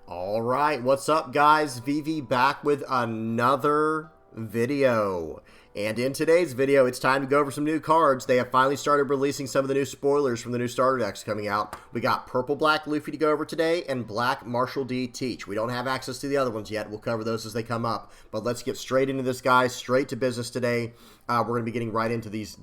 All right, what's up, guys? VV back with another video. And in today's video, it's time to go over some new cards. They have finally started releasing some of the new spoilers from the new starter decks coming out. We got Purple Black Luffy to go over today and Black Marshall D Teach. We don't have access to the other ones yet. We'll cover those as they come up. But let's get straight into this, guys. Straight to business today. We're going to be getting right into these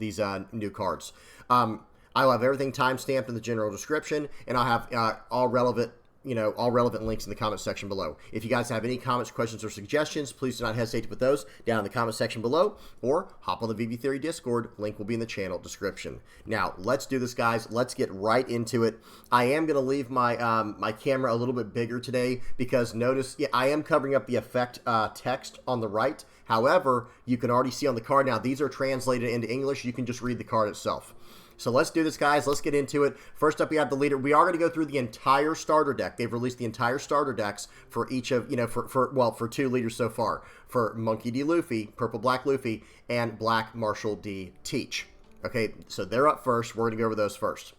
new cards. I'll have everything timestamped in the general description, and I'll have all relevant links in the comment section below. If you guys have any comments, questions, or suggestions, please do not hesitate to put those down in the comment section below, or hop on the VV Theory Discord. Link will be in the channel description. Now, let's do this, guys. Let's get right into it. I am going to leave my my camera a little bit bigger today because notice, I am covering up the effect text on the right. However, you can already see on the card now, these are translated into English. You can just read the card itself. So let's do this, guys. Let's get into it. First up, we have the leader. We are going to go through the entire starter deck. They've released the entire starter decks for each of, for two leaders so far. For Monkey D. Luffy, Purple Black Luffy, and Black Marshall D. Teach. Okay, so they're up first. We're going to go over those first.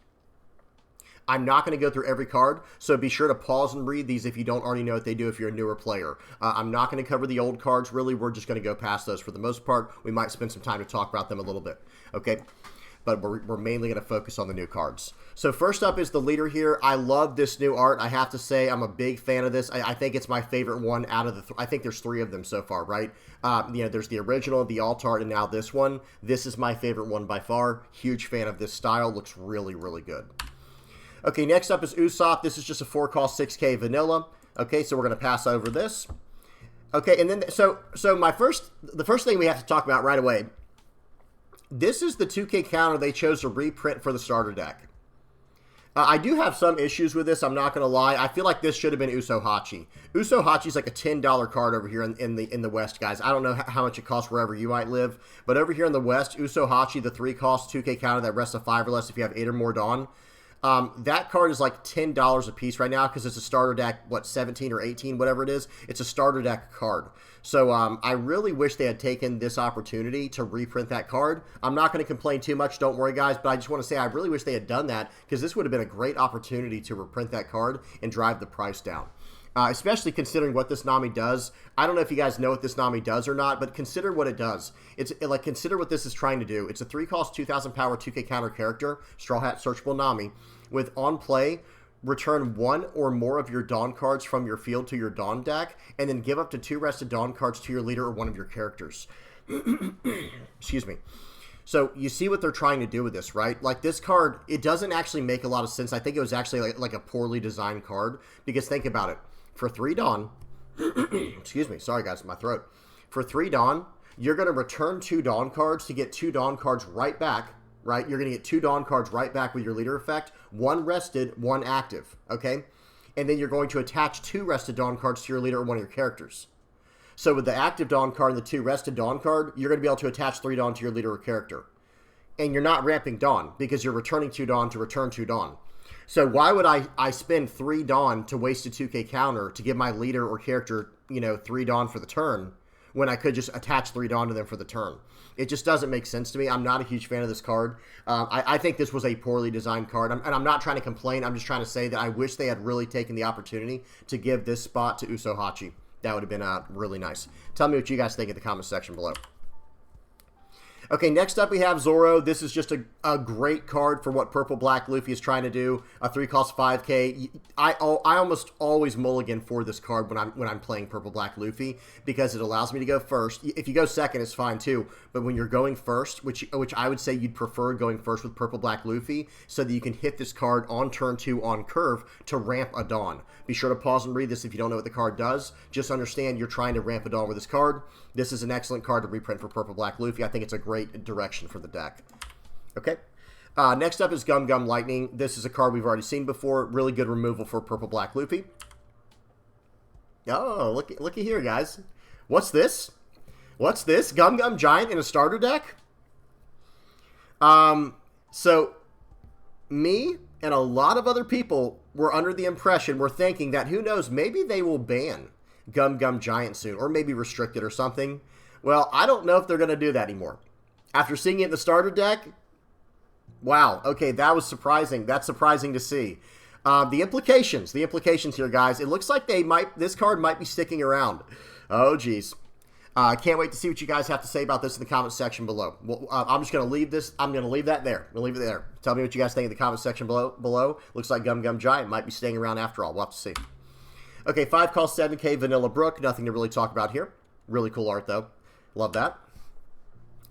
I'm not going to go through every card, so be sure to pause and read these if you don't already know what they do if you're a newer player. I'm not going to cover the old cards, really. We're just going to go past those for the most part. We might spend some time to talk about them a little bit. Okay? But we're mainly going to focus on the new cards. So first up is the leader here. I love this new art. I have to say I'm a big fan of this. I think it's my favorite one out of the I think there's three of them so far, right? There's the original, the alt art, and now this one. This is my favorite one by far. Huge fan of this style. Looks really, really good. Okay, next up is Usopp. This is just a 4-cost 6K vanilla. Okay, so we're going to pass over this. Okay, and then so the first thing we have to talk about right away. This is the 2K counter they chose to reprint for the starter deck. I do have some issues with this, I'm not going to lie. I feel like this should have been Usohachi. Usohachi's like a $10 card over here in the West, guys. I don't know how much it costs wherever you might live, but over here in the West, Usohachi, the 3-cost 2K counter that rests a 5 or less if you have 8 or more Dawn. That card is like $10 a piece right now because it's a starter deck, 17 or 18, whatever it is. It's a starter deck card. So I really wish they had taken this opportunity to reprint that card. I'm not going to complain too much, don't worry, guys, but I just want to say I really wish they had done that because this would have been a great opportunity to reprint that card and drive the price down. Especially considering what this Nami does. I don't know if you guys know what this Nami does or not, but consider what it does. Consider what this is trying to do. It's a 3-cost, 2,000 power, 2K counter character, Straw Hat Searchable Nami, with on play, return one or more of your Dawn cards from your field to your Dawn deck, and then give up to 2 rested Dawn cards to your leader or one of your characters. Excuse me. So you see what they're trying to do with this, right? Like this card, it doesn't actually make a lot of sense. I think it was actually like a poorly designed card because think about it. For 3 Dawn, excuse me, sorry guys, my throat. For 3 Dawn, you're going to return 2 Dawn cards to get 2 Dawn cards right back, right? You're going to get 2 Dawn cards right back with your leader effect, 1 rested, 1 active, okay? And then you're going to attach 2 rested Dawn cards to your leader or one of your characters. So with the active Dawn card and the 2 rested Dawn card, you're going to be able to attach 3 Dawn to your leader or character. And you're not ramping Dawn because you're returning 2 Dawn to return 2 Dawn. So why would I spend 3 Dawn to waste a 2K counter to give my leader or character, 3 Dawn for the turn when I could just attach 3 Dawn to them for the turn? It just doesn't make sense to me. I'm not a huge fan of this card. I think this was a poorly designed card. And I'm not trying to complain. I'm just trying to say that I wish they had really taken the opportunity to give this spot to Usohachi. That would have been really nice. Tell me what you guys think in the comment section below. Okay, next up we have Zoro. This is just a great card for what Purple Black Luffy is trying to do. A 3-cost 5K. I almost always mulligan for this card when I'm playing Purple Black Luffy because it allows me to go first. If you go second, it's fine too. But when you're going first, which I would say you'd prefer going first with Purple Black Luffy, so that you can hit this card on turn 2 on curve to ramp a Dawn. Be sure to pause and read this if you don't know what the card does. Just understand you're trying to ramp a Dawn with this card. This is an excellent card to reprint for Purple Black Luffy. I think it's a great direction for the deck. Okay. Next up is Gum Gum Lightning. This is a card we've already seen before. Really good removal for Purple Black Luffy. Oh, looky here, guys. What's this? What's this? Gum Gum Giant in a starter deck? So, me and a lot of other people were under the impression, we're thinking that, who knows, maybe they will ban Gum Gum Giant soon, or maybe restrict it or something. Well, I don't know if they're going to do that anymore. After seeing it in the starter deck, wow, okay, that was surprising. That's surprising to see. The implications here, guys. It looks like this card might be sticking around. Oh, geez. Can't wait to see what you guys have to say about this in the comment section below. Well, I'm just going to leave this. I'm going to leave that there. We'll leave it there. Tell me what you guys think in the comment section below. Looks like Gum Gum Giant might be staying around after all. We'll have to see. Okay, 5 cost 7K Vanilla Brook. Nothing to really talk about here. Really cool art, though. Love that.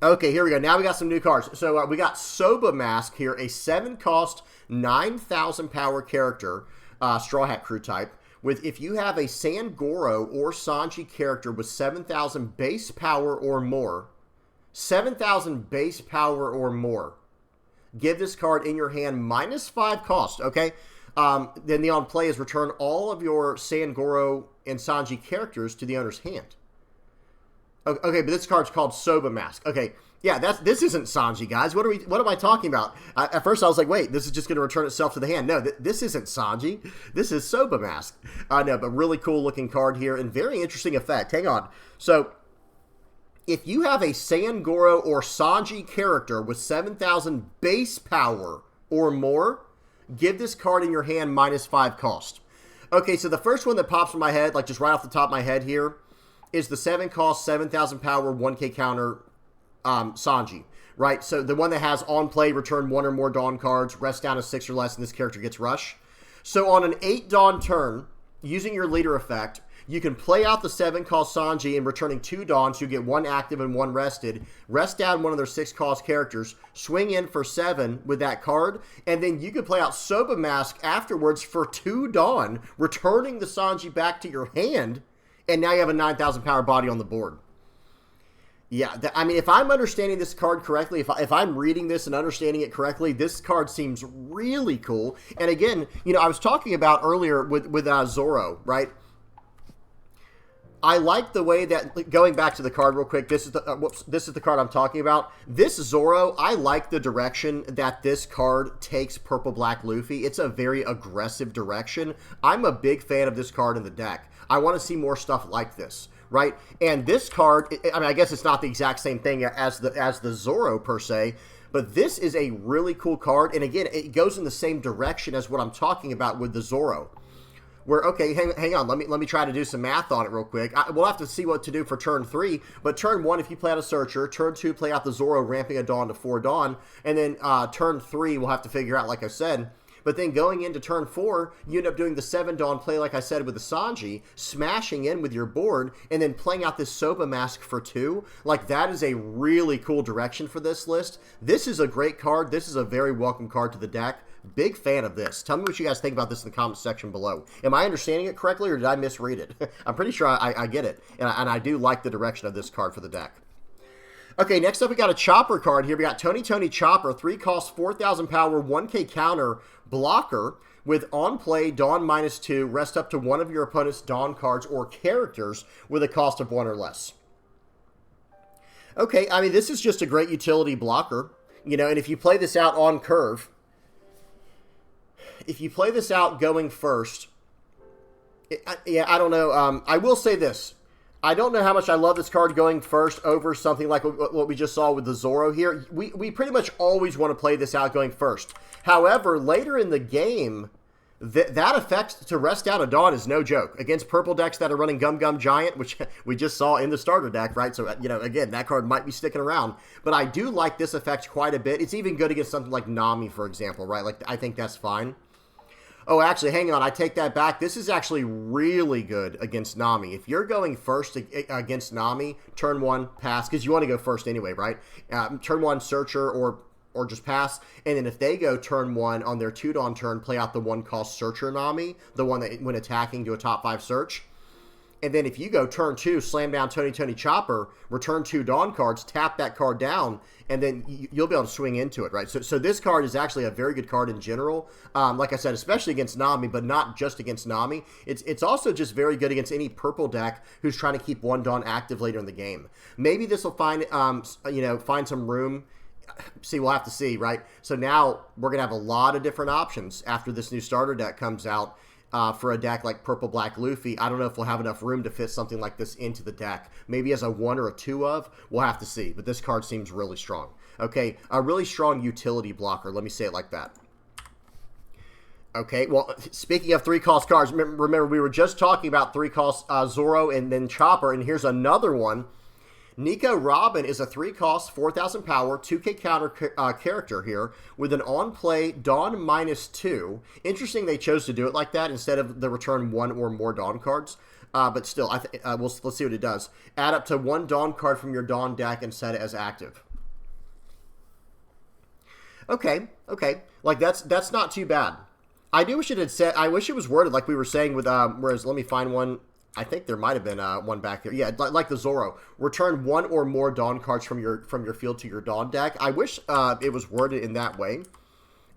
Okay, here we go. Now we got some new cards. So we got Soba Mask here, a 7 cost, 9,000 power character, Straw Hat Crew type. With if you have a Sangoro or Sanji character with 7,000 base power or more, 7,000 base power or more, give this card in your hand -5 cost, okay? Then the on play is return all of your Sangoro and Sanji characters to the owner's hand. Okay, but this card's called Soba Mask. Okay, yeah, this isn't Sanji, guys. What am I talking about? At first I was like, wait, this is just going to return itself to the hand. No, this isn't Sanji. This is Soba Mask. No, but really cool looking card here and very interesting effect. Hang on. So, if you have a Sangoro or Sanji character with 7,000 base power or more, give this card in your hand -5 cost. Okay, so the first one that pops in my head, like just right off the top of my head here, is the 7 cost, 7,000 power, 1K counter Sanji, right? So the one that has on play, return 1 or more Dawn cards, rest down to 6 or less, and this character gets rush. So on an 8 Dawn turn, using your leader effect, you can play out the 7 cost Sanji and returning 2 Dawns, you get 1 active and 1 rested, rest down one of their 6 cost characters, swing in for 7 with that card, and then you can play out Soba Mask afterwards for 2 Dawn, returning the Sanji back to your hand, and now you have a 9,000 power body on the board. Yeah, I mean, if I'm understanding this card correctly, if I'm reading this and understanding it correctly, this card seems really cool. And again, you know, I was talking about earlier with Zoro, right? I like the way that, going back to the card real quick, this is the card I'm talking about. This Zoro, I like the direction that this card takes Purple Black Luffy. It's a very aggressive direction. I'm a big fan of this card in the deck. I want to see more stuff like this, right? And this card, I mean, I guess it's not the exact same thing as the Zoro per se, but this is a really cool card. And again, it goes in the same direction as what I'm talking about with the Zoro. Where, okay, hang on, let me try to do some math on it real quick. We'll have to see what to do for turn 3, but turn 1, if you play out a Searcher, turn 2, play out the Zoro, ramping a Dawn to 4 Dawn, and then turn 3, we'll have to figure out, like I said. But then going into turn 4, you end up doing the 7 Dawn play, like I said, with the Sanji, smashing in with your board, and then playing out this Soba Mask for 2. Like, that is a really cool direction for this list. This is a great card. This is a very welcome card to the deck. Big fan of this. Tell me what you guys think about this in the comment section below. Am I understanding it correctly, or did I misread it? I'm pretty sure I get it, and I do like the direction of this card for the deck. Okay, next up we got a Chopper card here. We got Tony Chopper, 3 cost, 4,000 power, 1K counter, blocker, with on play, Dawn -2, rest up to one of your opponent's Dawn cards or characters with a cost of 1 or less. Okay, I mean, this is just a great utility blocker, you know, and if you play this out on curve, if you play this out going first, yeah, I don't know. I will say this. I don't know how much I love this card going first over something like what we just saw with the Zoro here. We pretty much always want to play this out going first. However, later in the game, that effect to rest out a Dawn is no joke. Against purple decks that are running Gum Gum Giant, which we just saw in the starter deck, right? So, you know, again, that card might be sticking around. But I do like this effect quite a bit. It's even good against something like Nami, for example, right? Like, I think that's fine. Oh, actually, hang on. I take that back. This is actually really good against Nami. If you're going first against Nami, turn 1, pass, because you want to go first anyway, right? Turn 1, Searcher, or just pass. And then if they go turn 1 on their 2 Dawn turn, play out the 1 cost Searcher Nami, the one that, when attacking, do a top 5 search. And then if you go turn 2, slam down Tony Chopper, return 2 Dawn cards, tap that card down, and then you'll be able to swing into it, right? So this card is actually a very good card in general. Like I said, especially against Nami, but not just against Nami. It's also just very good against any purple deck who's trying to keep 1 Dawn active later in the game. Maybe this will find some room. See, we'll have to see, right? So now we're gonna have a lot of different options after this new starter deck comes out. For a deck like Purple Black Luffy, I don't know if we'll have enough room to fit something like this into the deck. Maybe as a 1 or a 2 of, we'll have to see. But this card seems really strong. Okay, a really strong utility blocker. Let me say it like that. Okay, well, speaking of 3-cost cards, remember we were just talking about 3-cost Zoro and then Chopper, and here's another one. Nico Robin is a 3-cost, 4,000 power, 2k counter character here with an on-play Dawn -2. Interesting they chose to do it like that instead of the return 1 or more Dawn cards. But still, let's see what it does. Add up to 1 Dawn card from your Dawn deck and set it as active. Okay. Like, that's not too bad. I do wish it had said, I wish it was worded like we were saying with, whereas, let me find one. I think there might have been one back there. Yeah, like the Zoro. Return 1 or more Dawn cards from your field to your Dawn deck. I wish it was worded in that way.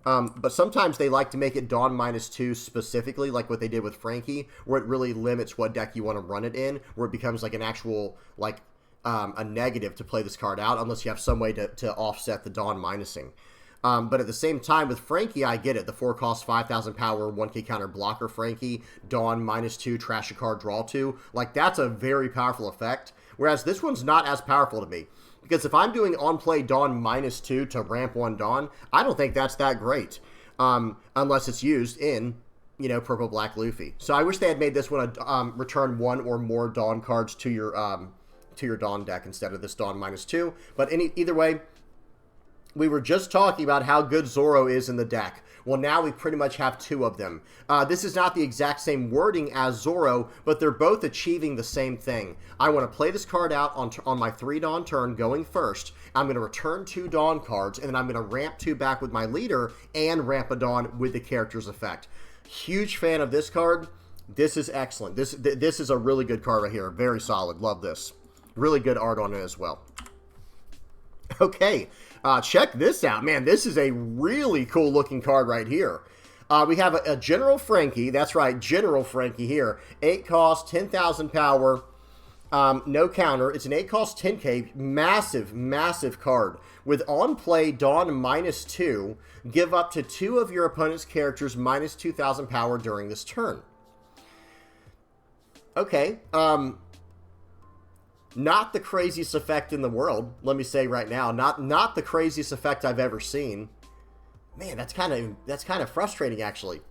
But sometimes they like to make it Dawn -2 specifically, like what they did with Franky, where it really limits what deck you want to run it in, where it becomes like an actual, like, a negative to play this card out, unless you have some way to offset the Dawn minusing. But at the same time, with Franky, I get it. The 4-cost, 5,000 power, 1k counter blocker Franky, Dawn -2, trash a card, draw 2. Like, that's a very powerful effect. Whereas this one's not as powerful to me. Because if I'm doing on-play Dawn -2 to ramp 1 Dawn, I don't think that's that great. Unless it's used in, Purple Black Luffy. So I wish they had made this one a return 1 or more Dawn cards to your Dawn deck instead of this Dawn -2. But either way, we were just talking about how good Zoro is in the deck. Well, now we pretty much have 2 of them. This is not the exact same wording as Zoro, but they're both achieving the same thing. I want to play this card out on my 3 Dawn turn going first. I'm going to return 2 Dawn cards, and then I'm going to ramp 2 back with my leader and ramp a Dawn with the character's effect. Huge fan of this card. This is excellent. This is a really good card right here. Very solid. Love this. Really good art on it as well. Okay. Check this out. Man, this is a really cool looking card right here. We have a General Franky. That's right, General Franky here. 8 cost, 10,000 power, no counter. It's an 8 cost, 10k. Massive card. With on-play Dawn -2, give up to 2 of your opponent's characters -2,000 power during this turn. Okay, not the craziest effect in the world, let me say right now. Not the craziest effect I've ever seen. Man, that's kind of frustrating, actually.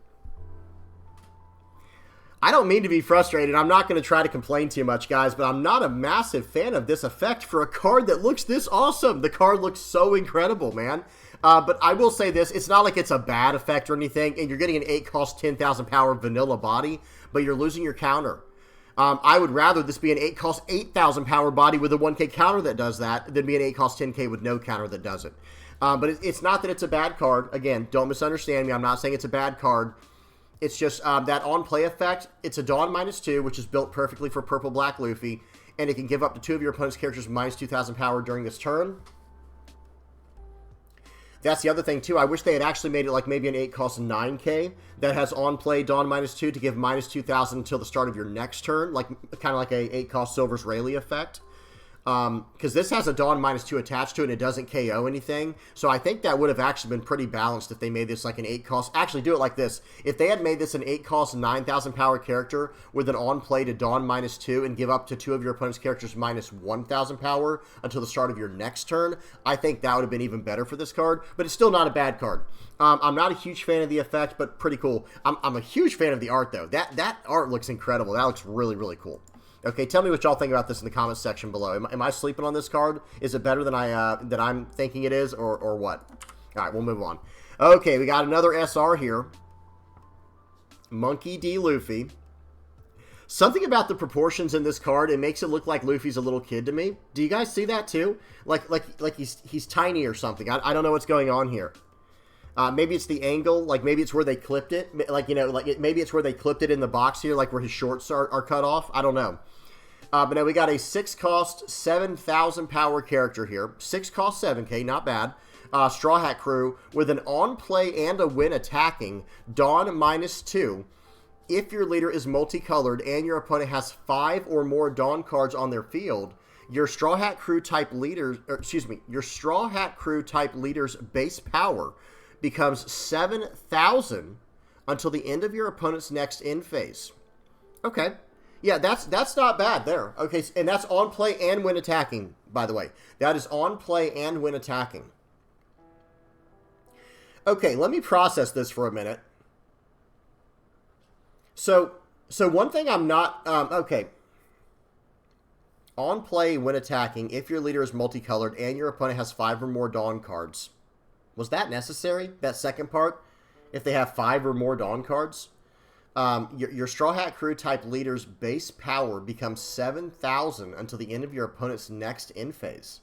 I don't mean to be frustrated. I'm not going to try to complain too much, guys, but I'm not a massive fan of this effect for a card that looks this awesome. The card looks so incredible, man. But I will say this. It's not like it's a bad effect or anything, and you're getting an 8 cost, 10,000 power vanilla body, but you're losing your counter. I would rather this be an 8 cost 8,000 power body with a 1k counter that does that than be an 8 cost 10k with no counter that does it. But it's not that it's a bad card. Again, don't misunderstand me. I'm not saying it's a bad card. It's just that on-play effect. It's a Dawn -2, which is built perfectly for Purple Black Luffy, and it can give up to 2 of your opponent's characters -2,000 power during this turn. That's the other thing, too. I wish they had actually made it like maybe an 8 cost 9k that has on-play Dawn -2 to give -2,000 until the start of your next turn, like kind of like a 8 cost Silver's Rayleigh effect. Because this has a Dawn -2 attached to it and it doesn't KO anything. So I think that would have actually been pretty balanced if they made this like an 8 cost. Actually, do it like this. If they had made this an 8 cost 9,000 power character with an on-play to Dawn -2 and give up to 2 of your opponent's characters -1,000 power until the start of your next turn, I think that would have been even better for this card. But it's still not a bad card. I'm not a huge fan of the effect, but pretty cool. I'm a huge fan of the art, though. That art looks incredible. That looks really, really cool. Okay, tell me what y'all think about this in the comments section below. Am I sleeping on this card? Is it better than I'm thinking it is, or what? All right, we'll move on. Okay, we got another SR here. Monkey D. Luffy. Something about the proportions in this card, it makes it look like Luffy's a little kid to me. Do you guys see that too? Like he's tiny or something. I don't know what's going on here. Maybe it's the angle, like maybe it's where they clipped it, maybe it's where they clipped it in the box here, like where his shorts are cut off. I don't know. But now we got a 6 cost 7,000 power character here. 6 cost 7k, not bad. Straw Hat Crew with an on-play and a win attacking, Dawn -2. If your leader is multicolored and your opponent has 5 or more Dawn cards on their field, your Straw Hat Crew type leaders, your Straw Hat Crew type leader's base power becomes 7,000 until the end of your opponent's next end phase. Okay. Yeah, that's not bad there. Okay, and that's on play and when attacking, by the way. That is on play and when attacking. Okay, let me process this for a minute. So one thing I'm not okay. On play when attacking, if your leader is multicolored and your opponent has 5 or more Dawn cards. Was that necessary? That second part? If they have 5 or more Dawn cards? Your Straw Hat Crew type leader's base power becomes 7,000 until the end of your opponent's next end phase.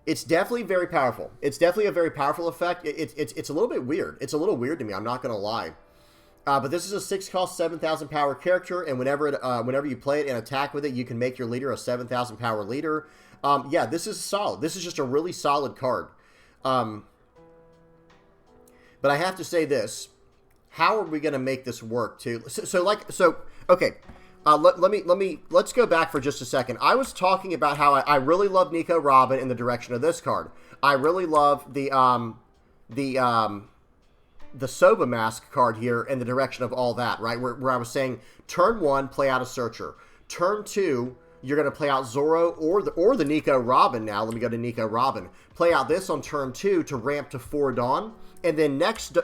It's definitely very powerful. It's definitely a very powerful effect. It's a little bit weird. It's a little weird to me, I'm not going to lie. But this is a 6-cost, 7,000 power character, and whenever you play it and attack with it, you can make your leader a 7,000 power leader. Yeah, this is solid. This is just a really solid card. But I have to say this. How are we going to make this work, too? Okay. Let's go back for just a second. I was talking about how I really love Nico Robin in the direction of this card. I really love the Soba Mask card here in the direction of all that, right? Where I was saying, turn 1, play out a Searcher. Turn 2, you're going to play out Zoro or the Nico Robin now. Let me go to Nico Robin. Play out this on turn 2 to ramp to 4 Dawn. And then next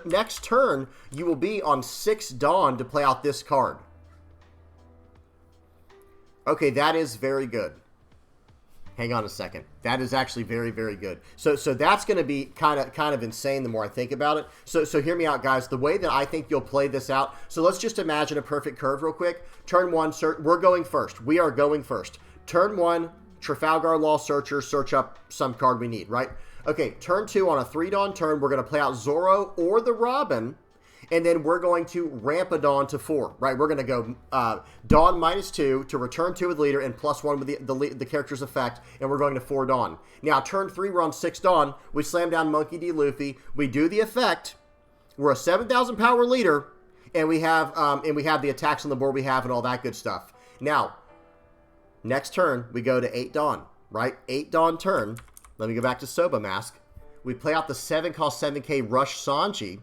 turn, you will be on 6 Dawn to play out this card. Okay, that is very good. Hang on a second. That is actually very, very good. So that's going to be kind of insane the more I think about it. So hear me out, guys. The way that I think you'll play this out. So let's just imagine a perfect curve real quick. Turn 1, we're going first. We are going first. Turn 1, Trafalgar Law Searcher, search up some card we need, right? Okay, turn 2 on a 3 Dawn turn, we're going to play out Zoro or the Robin. And then we're going to ramp a Dawn to 4, right? We're going to go Dawn -2 to return 2 with leader and +1 with the character's effect, and we're going to 4 Dawn. Now, turn 3, we're on 6 Dawn. We slam down Monkey D. Luffy. We do the effect. We're a 7,000 power leader, and we have the attacks on the board we have and all that good stuff. Now, next turn, we go to 8 Dawn, right? 8 Dawn turn. Let me go back to Soba Mask. We play out the 7-cost 7K Rush Sanji.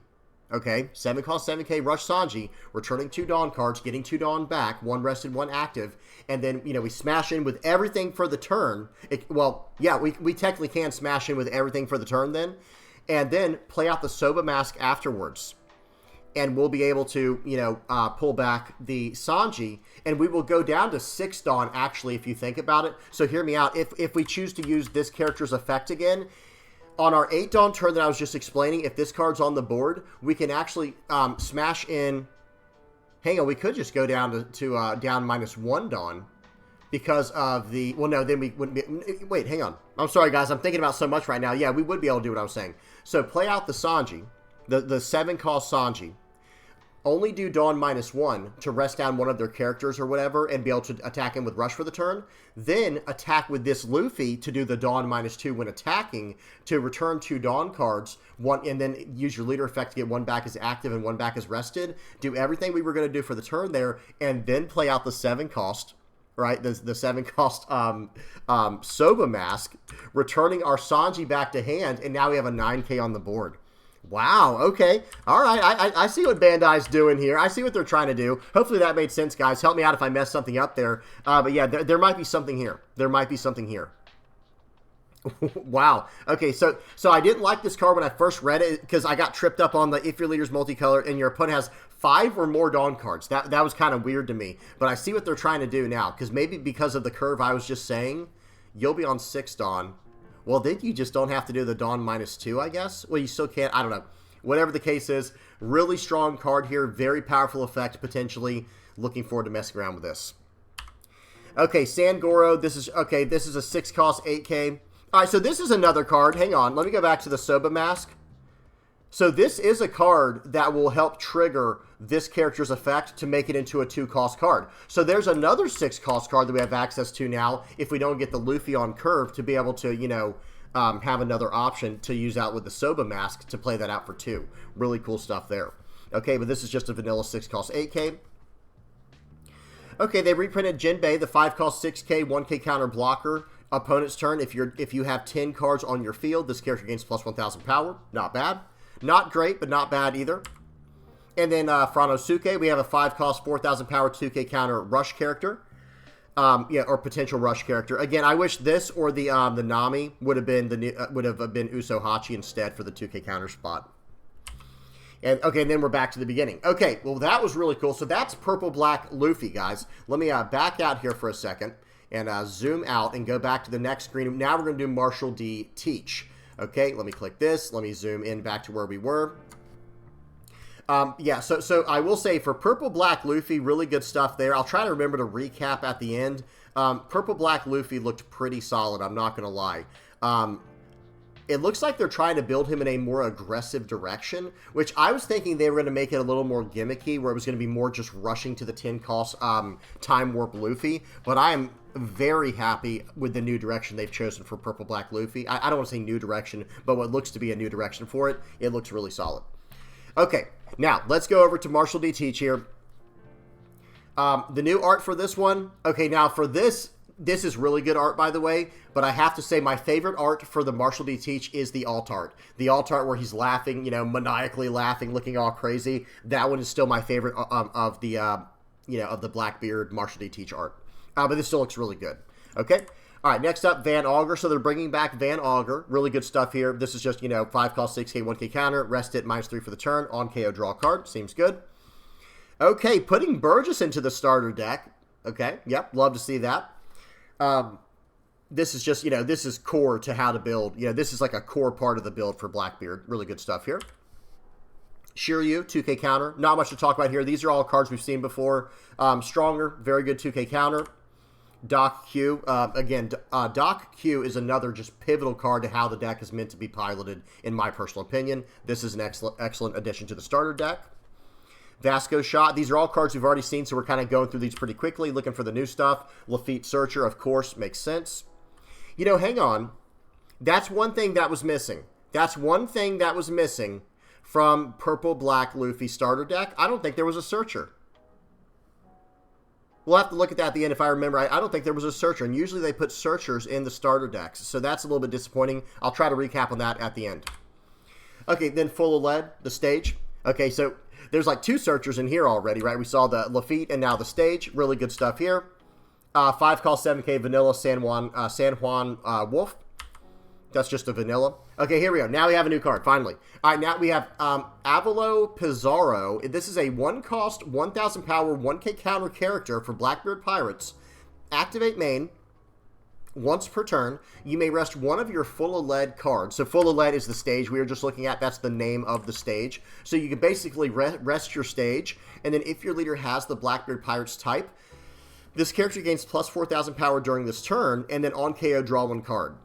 Okay, 7-cost 7K Rush Sanji, returning 2 Dawn cards, getting 2 Dawn back, 1 rested, 1 active, and then, we smash in with everything for the turn. We technically can smash in with everything for the turn then, and then play out the Soba Mask afterwards. And we'll be able to, pull back the Sanji, and we will go down to 6 Dawn, actually, if you think about it. So hear me out. If we choose to use this character's effect again, on our 8 Dawn turn that I was just explaining, if this card's on the board, we can actually smash in... Hang on, we could just go down to down -1 Dawn because of the... Well, no, then we wouldn't be... Wait, hang on. I'm sorry, guys. I'm thinking about so much right now. Yeah, we would be able to do what I was saying. So play out the Sanji, the 7-cost Sanji. Only do Dawn -1 to rest down one of their characters or whatever and be able to attack him with Rush for the turn. Then attack with this Luffy to do the Dawn -2 when attacking to return 2 Dawn cards, and then use your leader effect to get 1 back as active and 1 back as rested. Do everything we were going to do for the turn there, and then play out the 7-cost, right? The 7-cost Soba Mask, returning our Sanji back to hand, and now we have a 9K on the board. Wow, okay. All right, I see what Bandai's doing here. I see what they're trying to do. Hopefully that made sense, guys. Help me out if I messed something up there. But yeah, there might be something here. There might be something here. Wow. Okay, so I didn't like this card when I first read it because I got tripped up on the if your leader's multicolored and your opponent has 5 or more Dawn cards. That was kind of weird to me. But I see what they're trying to do now because maybe because of the curve I was just saying, you'll be on 6 Dawn. Well, then you just don't have to do the Dawn -2, I guess. Well, you still can't. I don't know. Whatever the case is, really strong card here. Very powerful effect, potentially. Looking forward to messing around with this. Okay, Sangoro. This is a 6-cost 8K. All right, so this is another card. Hang on. Let me go back to the Soba Mask. So this is a card that will help trigger this character's effect to make it into a 2-cost card. So there's another 6-cost card that we have access to now if we don't get the Luffy on curve to be able to, have another option to use out with the Soba Mask to play that out for 2. Really cool stuff there. Okay, but this is just a vanilla 6-cost 8K. Okay, they reprinted Jinbei, the 5-cost 6K, 1K counter blocker. Opponent's turn, if you have 10 cards on your field, this character gains +1,000 power. Not bad. Not great, but not bad either. And then Franosuke, we have a 5-cost 4,000 power 2K counter rush character. Or potential rush character. Again, I wish this or the Nami would have been Uso Hachi instead for the 2K counter spot. And okay, and then we're back to the beginning. Okay, well, that was really cool. So that's Purple Black Luffy, guys. Let me back out here for a second and zoom out and go back to the next screen. Now we're going to do Marshall D. Teach. Okay, let me click this. Let me zoom in back to where we were. Yeah, so I will say for Purple Black Luffy, really good stuff there. I'll try to remember to recap at the end. Purple Black Luffy looked pretty solid, I'm not going to lie. It looks like they're trying to build him in a more aggressive direction, which I was thinking they were going to make it a little more gimmicky, where it was going to be more just rushing to the 10 cost Time Warp Luffy. But I am very happy with the new direction they've chosen for Purple Black Luffy. I don't want to say new direction, but what looks to be a new direction for it. It looks really solid. Okay, now let's go over to Marshall D. Teach here. The new art for this one. Okay, now for this is really good art, by the way, but I have to say my favorite art for the Marshall D. Teach is the alt art. The alt art where he's laughing, you know, maniacally laughing, looking all crazy. That one is still my favorite of the, you know, of the Blackbeard Marshall D. Teach art. But this still looks really good. Okay. All right, next up, Van Augur. So they're bringing back Van Augur. Really good stuff here. This is just, you know, 5 cost, 6k, 1k counter. Rest it, -3 for the turn. On KO, draw a card. Seems good. Okay, putting Burgess into the starter deck. Okay, yep, love to see that. This is just, you know, this is core to how to build. You know, this is like a core part of the build for Blackbeard. Really good stuff here. Shiryu, 2k counter. Not much to talk about here. These are all cards we've seen before. Stronger, very good 2k counter. Doc Q. Again, Doc Q is another just pivotal card to how the deck is meant to be piloted, in my personal opinion. This is an excellent addition to the starter deck. Vasco Shot. These are all cards we've already seen, so we're kind of going through these pretty quickly, looking for the new stuff. Lafitte Searcher, of course, makes sense. You know, hang on. That's one thing that was missing. That's one thing that was missing from Purple Black Luffy starter deck. I don't think there was a Searcher. We'll have to look at that at the end if I remember. I don't think there was a Searcher, and usually they put Searchers in the starter decks, so that's a little bit disappointing. I'll try to recap on that at the end. Okay, then Full of Lead, the stage. Okay, so there's like 2 Searchers in here already, right? We saw the Lafitte and now the stage. Really good stuff here. 5 cost 7k vanilla Sanjuan Wolf. That's just a vanilla. Okay, here we go. Now we have a new card, finally. All right, now we have Avalo Pizarro. This is a 1 cost, 1000 power, 1k counter character for Blackbeard Pirates. Activate main. Once per turn, you may rest one of your Full of Lead cards. So Full of Lead is the stage we were just looking at. That's the name of the stage. So you can basically rest your stage, and then if your leader has the Blackbeard Pirates type, this character gains plus 4,000 power during this turn, and then on KO, draw 1 card.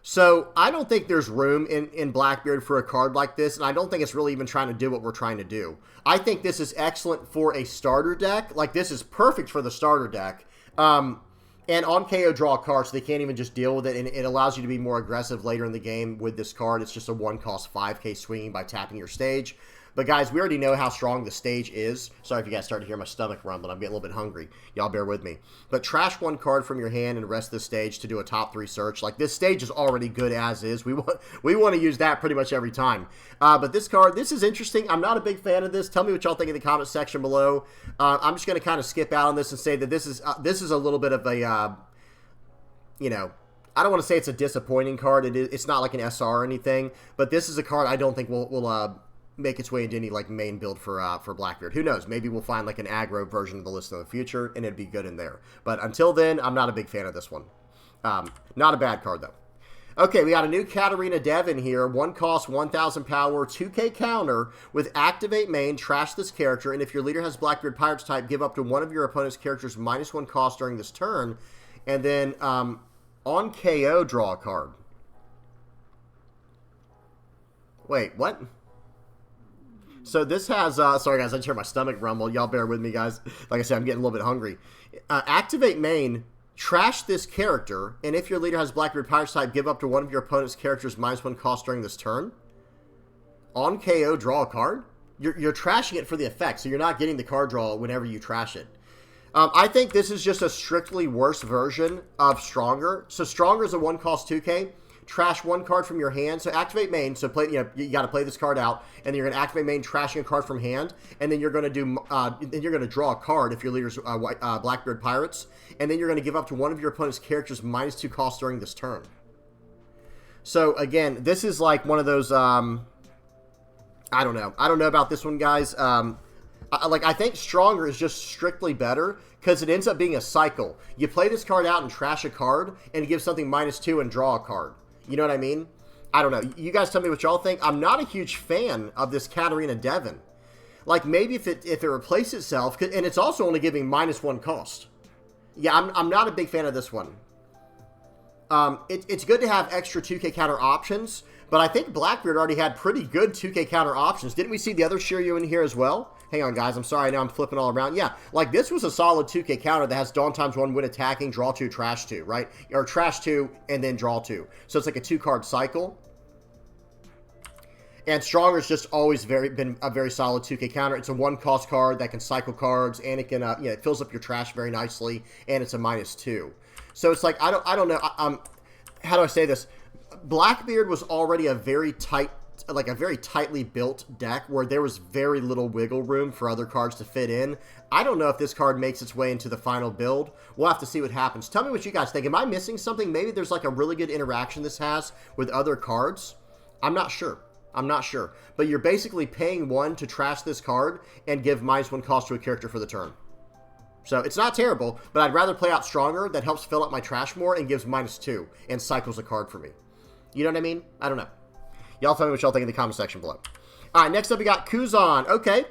So I don't think there's room in Blackbeard for a card like this, and I don't think it's really even trying to do what we're trying to do. I think this is excellent for a starter deck. Like, this is perfect for the starter deck. And on KO, draw a card, so they can't even just deal with it, and it allows you to be more aggressive later in the game with this card. It's just a 1 cost 5k swinging by tapping your stage. But guys, we already know how strong the stage is. Sorry if you guys started to hear my stomach rumbling. I'm getting a little bit hungry. Y'all bear with me. But trash 1 card from your hand and rest this stage to do a top 3 search. Like, this stage is already good as is. We want to use that pretty much every time. But this card, this is interesting. I'm not a big fan of this. Tell me what y'all think in the comment section below. I'm just going to kind of skip out on this and say that this is a little bit of a, you know, I don't want to say it's a disappointing card. It's not like an SR or anything. But this is a card I don't think will make its way into any like main build for Blackbeard. Who knows? Maybe we'll find like an aggro version of the list in the future, and it'd be good in there. But until then, I'm not a big fan of this one. Not a bad card though. Okay, we got a new Catarina Devon here. 1 cost, 1000 power, 2k counter with activate main. Trash this character, and if your leader has Blackbeard Pirates type, give up to one of your opponent's characters -1 cost during this turn, and then on KO, draw a card. Wait, what? So this has, sorry guys, I just heard my stomach rumble. Y'all bear with me, guys. Like I said, I'm getting a little bit hungry. Activate main, trash this character, and if your leader has Blackbeard Pirates type, give up to one of your opponent's characters -1 cost during this turn. On KO, draw a card. You're trashing it for the effect, so you're not getting the card draw whenever you trash it. I think this is just a strictly worse version of Stronger. So Stronger is a 1 cost 2k. Trash 1 card from your hand. So activate main. So play, you got to play this card out, and then you're going to activate main, trashing a card from hand, and then you're going to do, then you're going to draw a card if your leader's Blackbeard Pirates, and then you're going to give up to one of your opponent's characters -2 cost during this turn. So again, this is like one of those, I don't know. I don't know about this one, guys. I think Stronger is just strictly better because it ends up being a cycle. You play this card out and trash a card and give something -2 and draw a card. You know what I mean? I don't know. You guys tell me what y'all think. I'm not a huge fan of this Catarina Devon. Like, maybe if it replaces itself, and it's also only giving -1 cost. Yeah, I'm not a big fan of this one. It's good to have extra 2K counter options, but I think Blackbeard already had pretty good 2K counter options. Didn't we see the other Shiryu in here as well? Hang on, guys. I'm sorry. Now I'm flipping all around. Yeah, like this was a solid 2K counter that has Dawn ×1 when attacking, draw 2, trash 2, right? Or trash 2 and then draw 2. So it's like a 2-card cycle. And Stronger's just always been a very solid 2K counter. It's a 1-cost card that can cycle cards, and it can it fills up your trash very nicely, and it's a -2. So it's like I don't know. How do I say this? Blackbeard was already a very tightly built deck where there was very little wiggle room for other cards to fit in. I don't know if this card makes its way into the final build. We'll have to see what happens. Tell me what you guys think. Am I missing something? Maybe there's like a really good interaction this has with other cards. I'm not sure. But you're basically paying 1 to trash this card and give -1 cost to a character for the turn. So it's not terrible, but I'd rather play out Stronger that helps fill up my trash more and gives -2 and cycles a card for me. You know what I mean? I don't know. Y'all tell me what y'all think in the comment section below. All right, next up we got Kuzan. Okay.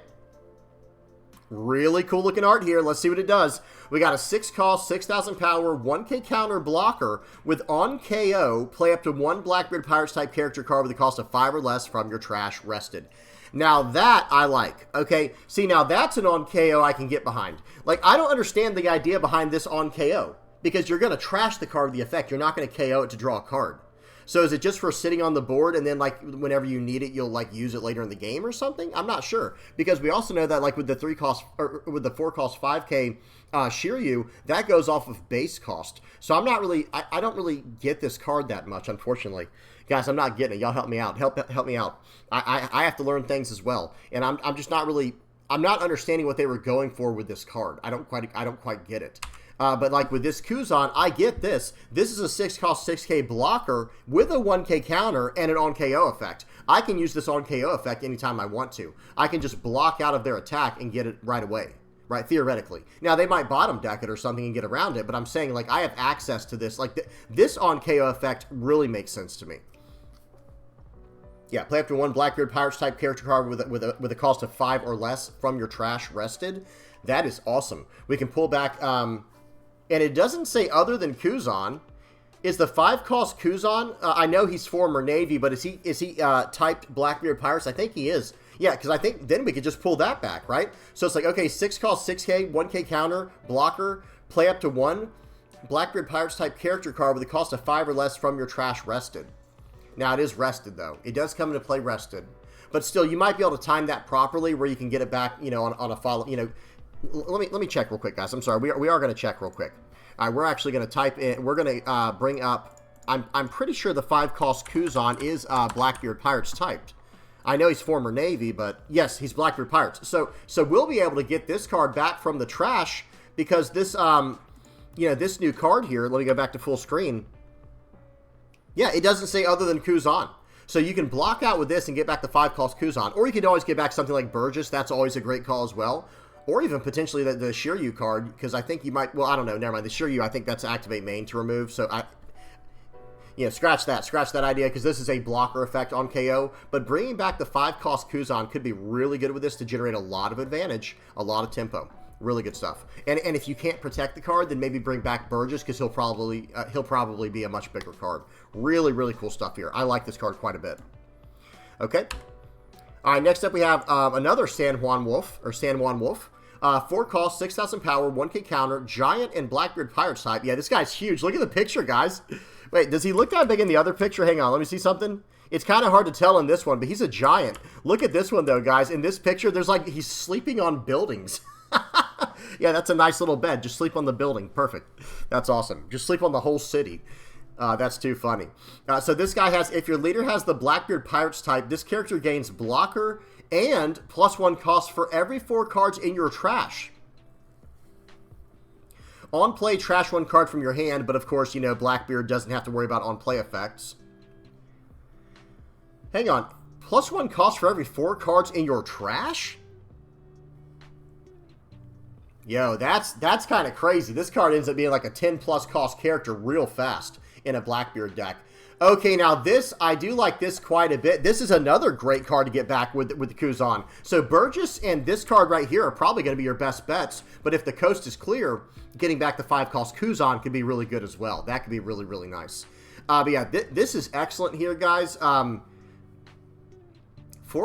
Really cool looking art here. Let's see what it does. We got a 6-cost, 6,000 power, 1K counter blocker with on KO, play up to 1 Blackbeard Pirates type character card with a cost of 5 or less from your trash rested. Now that I like. Okay, see now that's an on KO I can get behind. Like I don't understand the idea behind this on KO because you're going to trash the card with the effect. You're not going to KO it to draw a card. So is it just for sitting on the board and then like whenever you need it, you'll like use it later in the game or something? I'm not sure because we also know that like with the 3-cost or with the 4-cost 5K Shiryu, that goes off of base cost. So I'm not really, I don't really get this card that much, unfortunately. Guys, I'm not getting it. Y'all help me out. Help me out. I have to learn things as well, and I'm just not really. I'm not understanding what they were going for with this card. I don't quite get it. But like with this Kuzan, I get this. This is a 6-cost 6K blocker with a 1K counter and an on KO effect. I can use this on KO effect anytime I want to. I can just block out of their attack and get it right away. Right, theoretically. Now, they might bottom deck it or something and get around it, but I'm saying, like, I have access to this. Like, this on KO effect really makes sense to me. Yeah, play up to 1 Blackbeard Pirates type character card with a cost of 5 or less from your trash rested. That is awesome. We can pull back, and it doesn't say other than Kuzan. Is the 5-cost Kuzan? I know he's former Navy, but is he typed Blackbeard Pirates? I think he is. Yeah, because I think then we could just pull that back, right? So it's like, okay, 6-cost 6K, 1K counter, blocker, play up to 1 Blackbeard Pirates type character card with a cost of 5 or less from your trash rested. Now, it is rested, though. It does come into play rested. But still, you might be able to time that properly where you can get it back, you know, on a follow, you know. Let me check real quick, guys. I'm sorry. We are going to check real quick. All right, we're actually going to type in, we're going to bring up, I'm pretty sure the 5-cost Kuzan is Blackbeard Pirates typed. I know he's former Navy, but yes, he's Blackbeard Pirates. So we'll be able to get this card back from the trash because this, you know, this new card here, let me go back to full screen. Yeah, it doesn't say other than Kuzan. So you can block out with this and get back the 5-cost Kuzan. Or you could always get back something like Burgess. That's always a great call as well. Or even potentially the Shiryu card, because I think you might, well, I don't know, never mind. The Shiryu, I think that's activate main to remove. So scratch that idea, because this is a blocker effect on KO. But bringing back the 5-cost Kuzan could be really good with this to generate a lot of advantage, a lot of tempo. Really good stuff. And if you can't protect the card, then maybe bring back Burgess, because he'll probably be a much bigger card. Really, really cool stuff here. I like this card quite a bit. Okay. All right, next up we have another Sanjuan Wolf, 4-cost, 6,000 power, 1K counter, giant and Blackbeard Pirates type. Yeah, this guy's huge. Look at the picture, guys. Wait, does he look that big in the other picture? Hang on, let me see something. It's kind of hard to tell in this one, but he's a giant. Look at this one, though, guys. In this picture, there's like, he's sleeping on buildings. Yeah, that's a nice little bed. Just sleep on the building. Perfect. That's awesome. Just sleep on the whole city. That's too funny. So this guy has, if your leader has the Blackbeard Pirates type, this character gains blocker and +1 cost for every 4 cards in your trash. On play, trash 1 card from your hand, but of course, you know, Blackbeard doesn't have to worry about on play effects. Hang on. +1 cost for every 4 cards in your trash? Yo, that's kind of crazy. This card ends up being like a 10+ cost character real fast in a Blackbeard deck. Okay, now this, I do like this quite a bit. This is another great card to get back with the Kuzan. So Burgess and this card right here are probably going to be your best bets. But if the coast is clear, getting back the 5 cost Kuzan could be really good as well. That could be really, really nice. But yeah, this is excellent here, guys. 4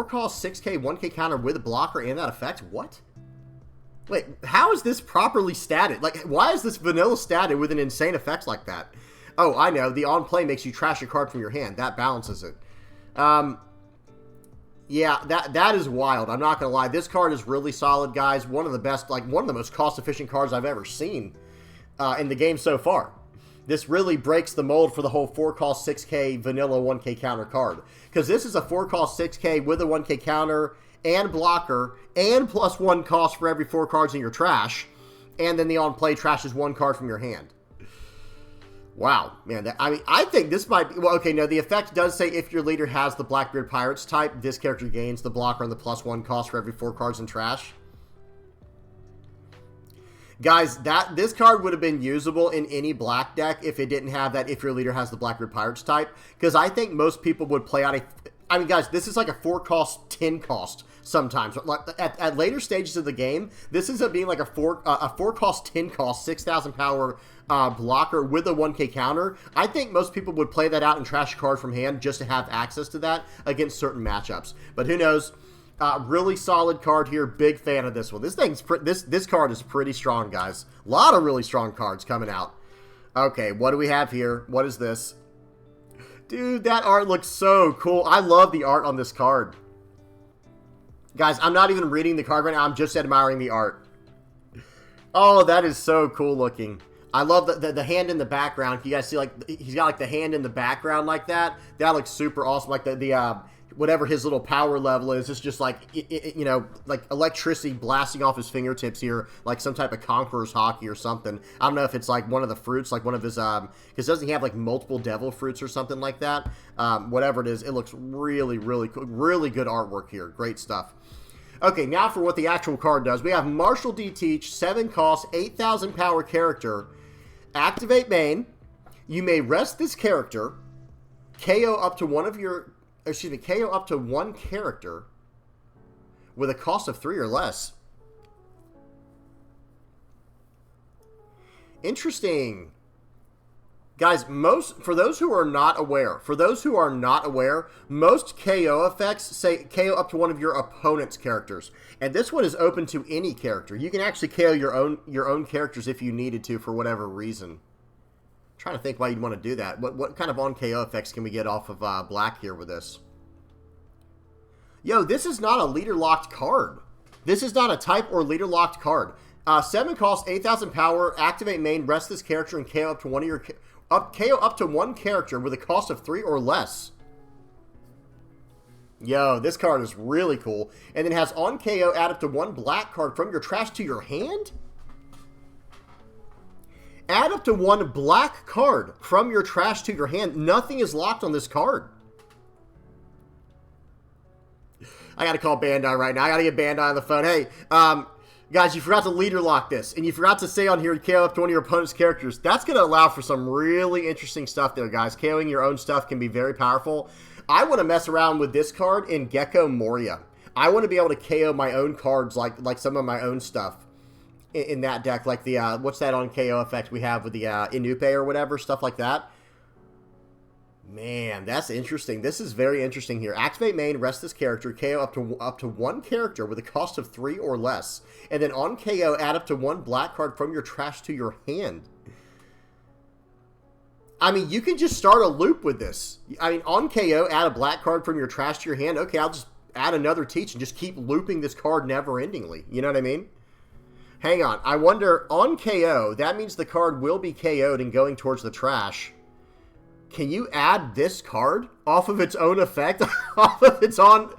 cost, 6k, 1k counter with a blocker and that effect? What? Wait, how is this properly statted? Like, why is this vanilla statted with an insane effect like that? Oh, I know. The on-play makes you trash a card from your hand. That balances it. Yeah, that is wild. I'm not going to lie. This card is really solid, guys. One of the best, like, one of the most cost-efficient cards I've ever seen in the game so far. This really breaks the mold for the whole 4 cost 6k vanilla 1k counter card. Because this is a 4 cost 6k with a 1k counter and blocker and +1 cost for every 4 cards in your trash. And then the on-play trashes 1 card from your hand. Wow, man, I mean, I think this might be, well, okay, no, the effect does say if your leader has the Blackbeard Pirates type, this character gains the blocker and the +1 cost for every 4 cards in trash. Guys, this card would have been usable in any black deck if it didn't have that if your leader has the Blackbeard Pirates type, because I think most people would play out a, I mean, guys, this is like a 4 cost, 10 cost sometimes. Like at later stages of the game, this ends up being like a 4 cost, 10 cost, 6,000 power blocker with a 1k counter. I think most people would play that out and trash a card from hand just to have access to that against certain matchups. But who knows? Really solid card here. Big fan of this one. This card is pretty strong, guys. A lot of really strong cards coming out. Okay, what do we have here? What is this? Dude, that art looks so cool. I love the art on this card. Guys, I'm not even reading the card right now. I'm just admiring the art. Oh, that is so cool looking. I love the hand in the background. You guys see, like, he's got, like, the hand in the background like that. That looks super awesome. Like, whatever his little power level is, it's just, like, you know, like electricity blasting off his fingertips here, like some type of Conqueror's Hockey or something. I don't know if it's, like, one of the fruits, like one of his, because doesn't he have, like, multiple devil fruits or something like that? Whatever it is, it looks really, really cool. Really good artwork here. Great stuff. Okay, now for what the actual card does. We have Marshall D. Teach, 7 cost, 8,000 power character. Activate main. You may rest this character. KO up to one of your... Excuse me, KO up to 1 character with a cost of 3 or less. Interesting. Guys, for those who are not aware, most KO effects say KO up to one of your opponent's characters. And this one is open to any character. You can actually KO your own characters if you needed to for whatever reason. I'm trying to think why you'd want to do that. What kind of on KO effects can we get off of black here with this? Yo, this is not a leader-locked card. This is not a type or leader-locked card. 7 cost, 8,000 power, activate main, rest this character, and KO up to one of your... KO up to 1 character with a cost of 3 or less. Yo, this card is really cool. And then has on KO, add up to 1 black card from your trash to your hand? Add up to 1 black card from your trash to your hand. Nothing is locked on this card. I gotta call Bandai right now. I gotta get Bandai on the phone. Hey, guys, you forgot to leader lock this, and you forgot to say on here, KO up to one of your opponent's characters. That's going to allow for some really interesting stuff there, guys. KOing your own stuff can be very powerful. I want to mess around with this card in Gecko Moria. I want to be able to KO my own cards, like some of my own stuff in that deck, like the, what's that on KO effect we have with the Inupe or whatever, stuff like that. Man, that's interesting. This is very interesting here. Activate main, rest this character, KO up to 1 character with a cost of 3 or less. And then on KO, add up to 1 black card from your trash to your hand. I mean, you can just start a loop with this. I mean, on KO, add a black card from your trash to your hand. Okay, I'll just add another teach and just keep looping this card never-endingly. You know what I mean? Hang on. I wonder, on KO, that means the card will be KO'd and going towards the trash. Can you add this card off of its own effect? Off of its own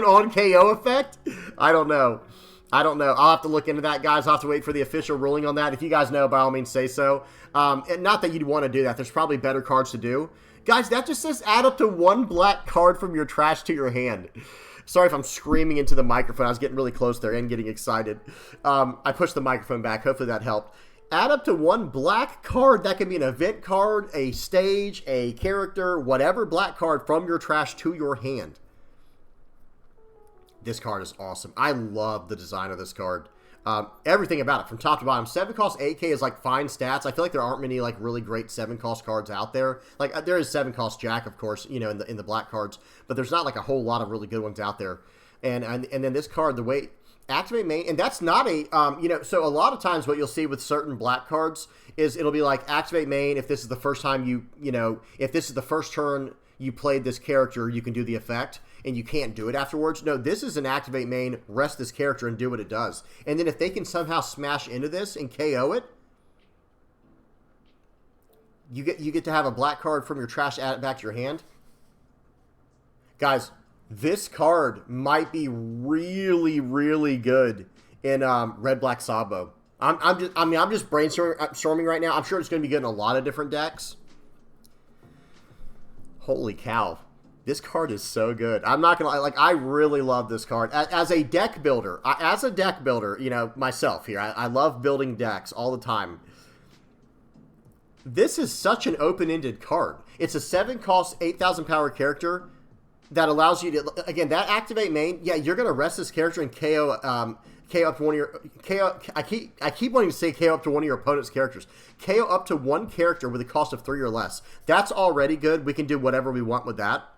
on KO effect? I don't know. I'll have to look into that, guys. I'll have to wait for the official ruling on that. If you guys know, by all means, say so. And not that you'd want to do that. There's probably better cards to do. Guys, that just says add up to 1 black card from your trash to your hand. Sorry if I'm screaming into the microphone. I was getting really close there and getting excited. I pushed the microphone back. Hopefully that helped. Add up to 1 black card. That can be an event card, a stage, a character, whatever black card from your trash to your hand. This card is awesome. I love the design of this card. Everything about it, from top to bottom. 7 cost 8K is like fine stats. I feel like there aren't many like really great 7 cost cards out there. Like there is 7 cost Jack, of course, you know, in the black cards, but there's not like a whole lot of really good ones out there. And then this card, the way activate main, and that's not a you know. So a lot of times, what you'll see with certain black cards is it'll be like activate main if this is the first time you know, if this is the first turn you played this character, you can do the effect. And you can't do it afterwards. No, this is an activate main, rest this character and do what it does. And then if they can somehow smash into this and KO it, you get to have a black card from your trash, add it back to your hand. Guys, this card might be really, really good in Red Black Sabo. I'm just brainstorming right now. I'm sure it's going to be good in a lot of different decks. Holy cow. This card is so good. I'm not going to like, I really love this card. As a deck builder, you know, myself here, I love building decks all the time. This is such an open-ended card. It's a 7 cost, 8,000 power character that allows you to, again, that activate main, yeah, you're going to rest this character and KO, KO up to one of your, KO, I keep wanting to say KO up to one of your opponent's characters. KO up to 1 character with a cost of 3 or less. That's already good. We can do whatever we want with that.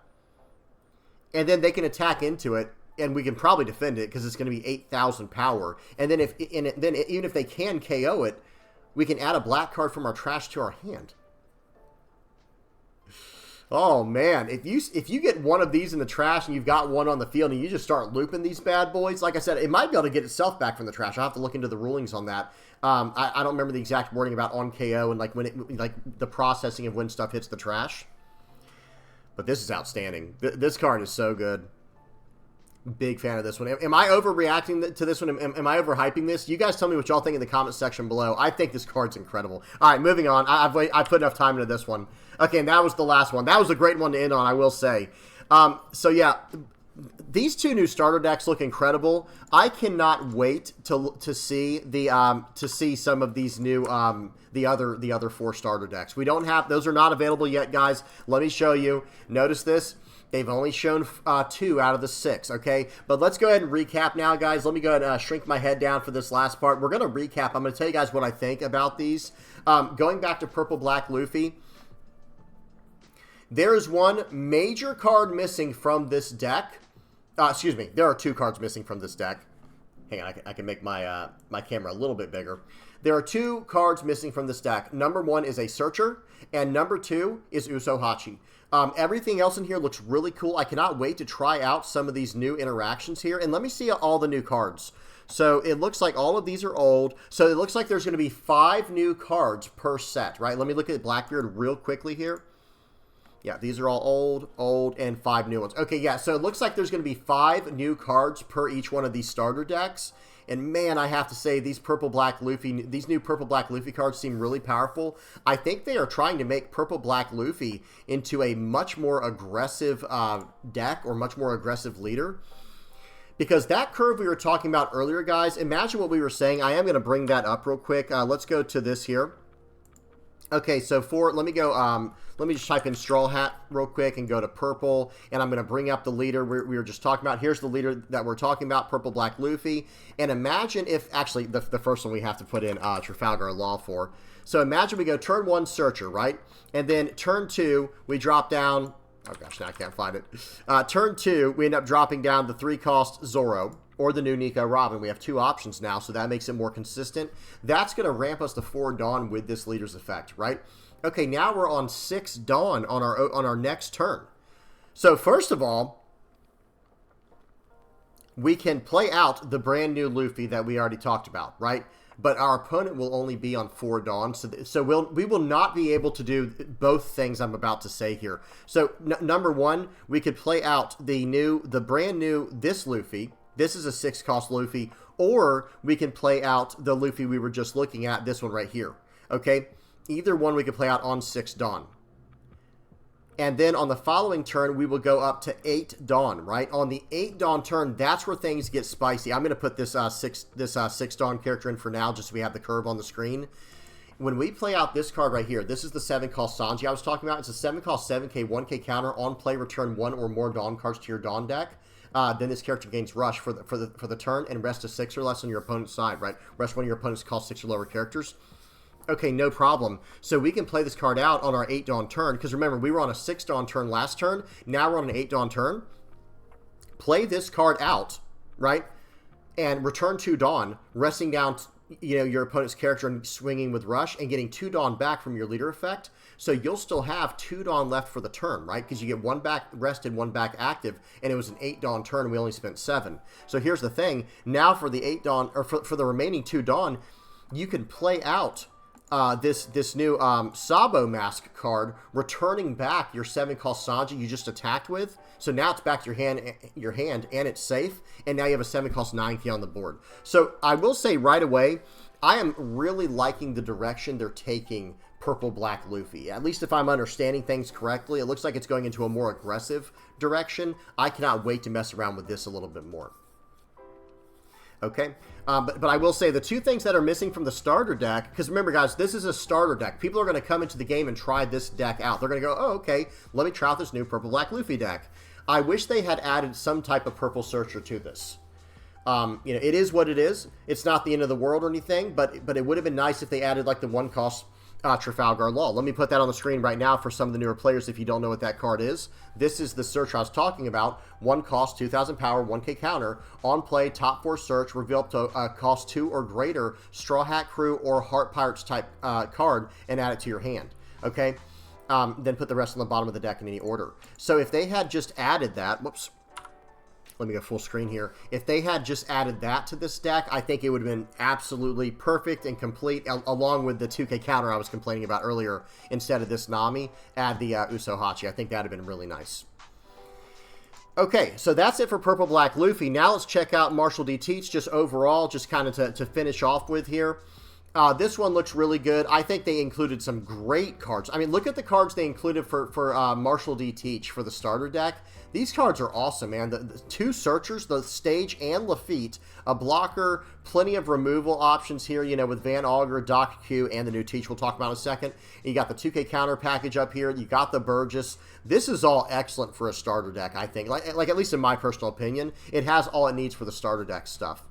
And then they can attack into it, and we can probably defend it because it's going to be 8,000 power. And then even if they can KO it, we can add a black card from our trash to our hand. Oh man, if you get one of these in the trash and you've got one on the field and you just start looping these bad boys, like I said, it might be able to get itself back from the trash. I'll have to look into the rulings on that. I don't remember the exact wording about on KO and like when it, like the processing of when stuff hits the trash. But this is outstanding. This card is so good. Big fan of this one. Am I overreacting to this one? Am I overhyping this? You guys tell me what y'all think in the comment section below. I think this card's incredible. All right, moving on. I've put enough time into this one. Okay, and that was the last one. That was a great one to end on, I will say. So yeah, these 2 new starter decks look incredible. I cannot wait to see some of these new the other 4 starter decks. We don't have those, are not available yet, guys. Let me show you. Notice this. They've only shown 2 out of the 6, okay? But let's go ahead and recap now, guys. Let me go ahead and shrink my head down for this last part. We're going to recap. I'm going to tell you guys what I think about these. Going back to Purple Black Luffy, there is one major card missing from this deck. Excuse me, there are 2 cards missing from this deck. Hang on, I can make my my camera a little bit bigger. There are 2 cards missing from this deck. Number 1 is a Searcher, and number 2 is Usohachi. Everything else in here looks really cool. I cannot wait to try out some of these new interactions here. And let me see all the new cards. So it looks like all of these are old. So it looks like there's going to be 5 new cards per set, right? Let me look at Blackbeard real quickly here. Yeah, these are all old, and 5 new ones. Okay, yeah, so it looks like there's going to be 5 new cards per each one of these starter decks. And man, I have to say, these new Purple Black Luffy cards seem really powerful. I think they are trying to make Purple Black Luffy into a much more aggressive deck, or much more aggressive leader. Because that curve we were talking about earlier, guys, imagine what we were saying. I am going to bring that up real quick. Let's go to this here. Okay, so let me just type in Straw Hat real quick and go to purple, and I'm going to bring up the leader we were just talking about. Here's the leader that we're talking about, Purple Black Luffy. And imagine if, actually, the first one we have to put in Trafalgar Law for. So imagine we go turn 1 Searcher, right? And then turn 2, we drop down, oh gosh, now I can't find it. Turn 2, we end up dropping down the 3-cost Zoro, or the new Nico Robin. We have 2 options now, so that makes it more consistent. That's going to ramp us to 4 Dawn with this leader's effect, right? Okay, now we're on 6 Dawn on our next turn. So first of all, we can play out the brand new Luffy that we already talked about, right? But our opponent will only be on 4 Dawn, so we will not be able to do both things I'm about to say here. So number 1, we could play out the brand new this Luffy. This is a 6-cost Luffy, or we can play out the Luffy we were just looking at, this one right here. Okay, either one we could play out on 6 Dawn. And then on the following turn, we will go up to 8 Dawn, right? On the 8 Dawn turn, that's where things get spicy. I'm going to put this 6 Dawn character in for now, just so we have the curve on the screen. When we play out this card right here, this is the 7-cost Sanji I was talking about. It's a 7-cost 7K, 1K counter. On play, return 1 or more Dawn cards to your Dawn deck. Then this character gains Rush for the turn and rest a 6 or less on your opponent's side, right? Rest one of your opponent's cost 6 or lower characters. Okay, no problem. So we can play this card out on our 8 Dawn turn, because remember, we were on a 6 Dawn turn last turn. Now we're on an 8 Dawn turn. Play this card out, right? And return 2 Dawn, resting down, your opponent's character and swinging with Rush and getting 2 Dawn back from your leader effect. So you'll still have 2 Dawn left for the turn, right? Because you get 1 back rested, 1 back active, and it was an 8 Dawn turn, and we only spent 7. So here's the thing. Now for the 8 Dawn, or for the remaining 2 Dawn, you can play out this new Soba Mask card, returning back your 7-cost Sanji you just attacked with. So now it's back to your hand, and it's safe. And now you have a 7-cost 9K on the board. So I will say right away, I am really liking the direction they're taking Purple Black Luffy. At least if I'm understanding things correctly, it looks like it's going into a more aggressive direction. I cannot wait to mess around with this a little bit more. Okay, but I will say the 2 things that are missing from the starter deck, because remember guys, this is a starter deck. People are going to come into the game and try this deck out. They're going to go, oh, okay, let me try out this new Purple Black Luffy deck. I wish they had added some type of purple searcher to this. It is what it is. It's not the end of the world or anything, but it would have been nice if they added like the 1-cost Trafalgar Law. Let me put that on the screen right now for some of the newer players if you don't know what that card is. This is the search I was talking about. 1 cost, 2,000 power, 1K counter. On play, top 4 search, reveal up to cost 2 or greater Straw Hat Crew or Heart Pirates type card and add it to your hand. Okay? Then put the rest on the bottom of the deck in any order. So if they had just added that, whoops. Let me go full screen here. If they had just added that to this deck, I think it would have been absolutely perfect and complete, along with the 2K counter I was complaining about earlier. Instead of this Nami, add the Usohachi. I think that would have been really nice. Okay, so that's it for Purple Black Luffy. Now let's check out Marshall D. Teach, just overall, just kind of to finish off with here. This one looks really good. I think they included some great cards. I mean, look at the cards they included for Marshall D. Teach for the starter deck. These cards are awesome, man. The 2 searchers, the Stage and Lafitte, a blocker, plenty of removal options here, with Van Augur, Doc Q, and the new Teach we'll talk about in a second. You got the 2K counter package up here. You got the Burgess. This is all excellent for a starter deck, I think. Like at least in my personal opinion, it has all it needs for the starter deck stuff.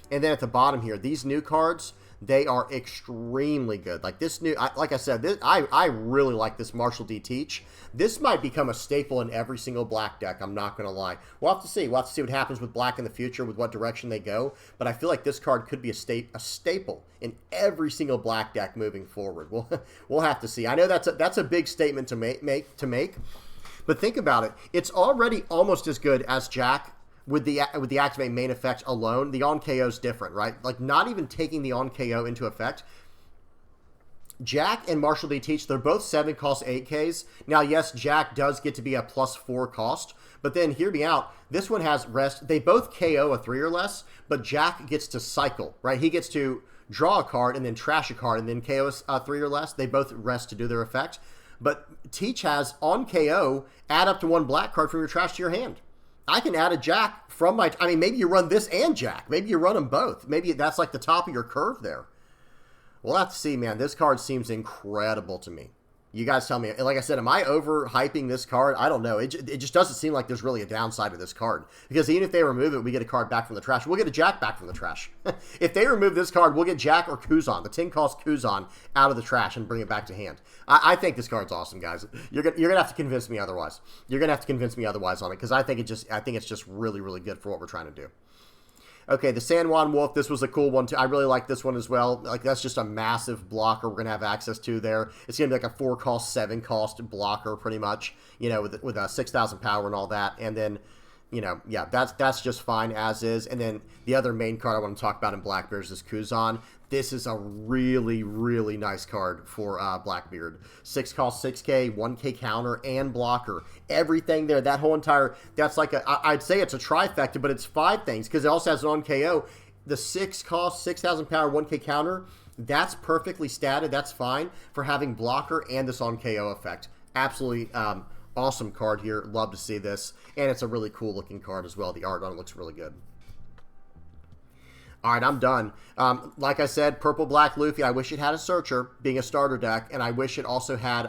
And then at the bottom here, these new cards, they are extremely good. Like this new, like I said, I really like this Marshall D. Teach. This might become a staple in every single black deck. I'm not going to lie. We'll have to see. We'll have to see what happens with black in the future, with what direction they go. But I feel like this card could be a staple in every single black deck moving forward. We'll have to see. I know that's a big statement to make. But think about it. It's already almost as good as Jack. With the activate main effect alone, the on KO is different, right? Like, not even taking the on KO into effect. Jack and Marshall D. Teach, they're both 7-cost 8Ks. Now, yes, Jack does get to be a +4 cost, but then, hear me out, this one has rest. They both KO a 3 or less, but Jack gets to cycle, right? He gets to draw a card and then trash a card and then KO a 3 or less. They both rest to do their effect. But Teach has on KO, add up to 1 black card from your trash to your hand. I can add a Jack from my... I mean, maybe you run this and Jack. Maybe you run them both. Maybe that's like the top of your curve there. We'll have to see, man. This card seems incredible to me. You guys tell me. Like I said, am I overhyping this card? I don't know. It just doesn't seem like there's really a downside to this card. Because even if they remove it, we get a card back from the trash. We'll get a Jack back from the trash. If they remove this card, we'll get Jack or Kuzan, the 10-cost Kuzan, out of the trash and bring it back to hand. I think this card's awesome, guys. You're gonna have to convince me otherwise. You're gonna have to convince me otherwise on it, because I think it's just really, really good for what we're trying to do. Okay, the Sanjuan Wolf, this was a cool one too. I really like this one as well. Like, that's just a massive blocker we're going to have access to there. It's going to be like a 4-cost, 7-cost blocker pretty much, with a 6,000 power and all that. And then, yeah, that's just fine as is. And then the other main card I want to talk about in Blackbeard is this Kuzan. This is a really, really nice card for Blackbeard. 6-cost, 6K, 1K counter, and blocker. Everything there, that whole entire, that's like I'd say it's a trifecta, but it's 5 things, because it also has an on KO. The 6-cost, 6,000 power, 1K counter, that's perfectly statted. That's fine for having blocker and this on KO effect. Absolutely Awesome card here. Love to see this. And it's a really cool looking card as well. The art on it looks really good. All right, I'm done. Like I said, Purple-Black Luffy, I wish it had a Searcher, being a starter deck, and I wish it also had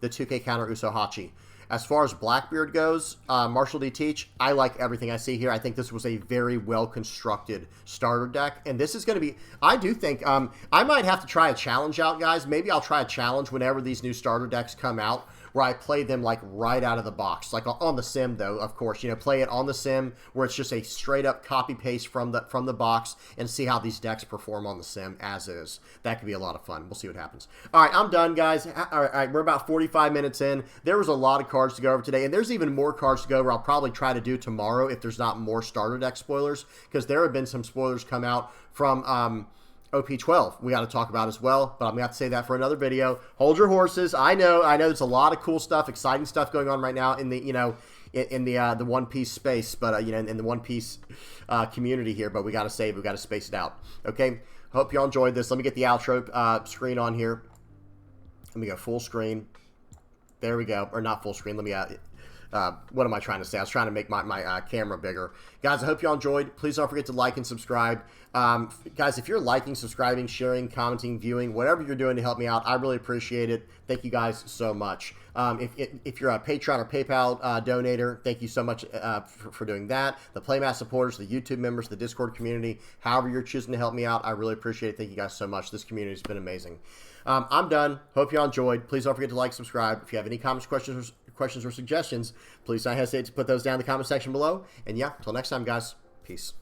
the 2K counter Usohachi. As far as Blackbeard goes, Marshall D. Teach, I like everything I see here. I think this was a very well-constructed starter deck, and this is going to be, I do think, I might have to try a challenge out, guys. Maybe I'll try a challenge whenever these new starter decks come out, where I play them like right out of the box, like on the sim though, of course, you know, play it on the sim where it's just a straight up copy paste from the box and see how these decks perform on the sim as is. That could be a lot of fun. We'll see what happens. All right, I'm done, guys. All right, we're about 45 minutes in. There was a lot of cards to go over today, and there's even more cards to go over. I'll probably try to do tomorrow if there's not more starter deck spoilers, because there have been some spoilers come out from OP12 we got to talk about as well, but I'm going to have to say that for another video. Hold your horses. I know there's a lot of cool stuff, exciting stuff going on right now in the, you know, in the One Piece space, but, you know, in the One Piece community here, but we got to space it out. Okay. Hope y'all enjoyed this. Let me get the outro screen on here. Let me go full screen. There we go. Or not full screen. Let me, what am I trying to say? I was trying to make my camera bigger. Guys, I hope y'all enjoyed. Please don't forget to like and subscribe. Guys, if you're liking, subscribing, sharing, commenting, viewing, whatever you're doing to help me out, I really appreciate it. Thank you guys so much. If you're a Patreon or PayPal donator, thank you so much for doing that. The Playmat supporters, the YouTube members, the Discord community, however you're choosing to help me out, I really appreciate it. Thank you guys so much. This community has been amazing. I'm done. Hope y'all enjoyed. Please don't forget to like, subscribe. If you have any comments, questions, or suggestions, please don't hesitate to put those down in the comment section below. And yeah, until next time, guys. Peace.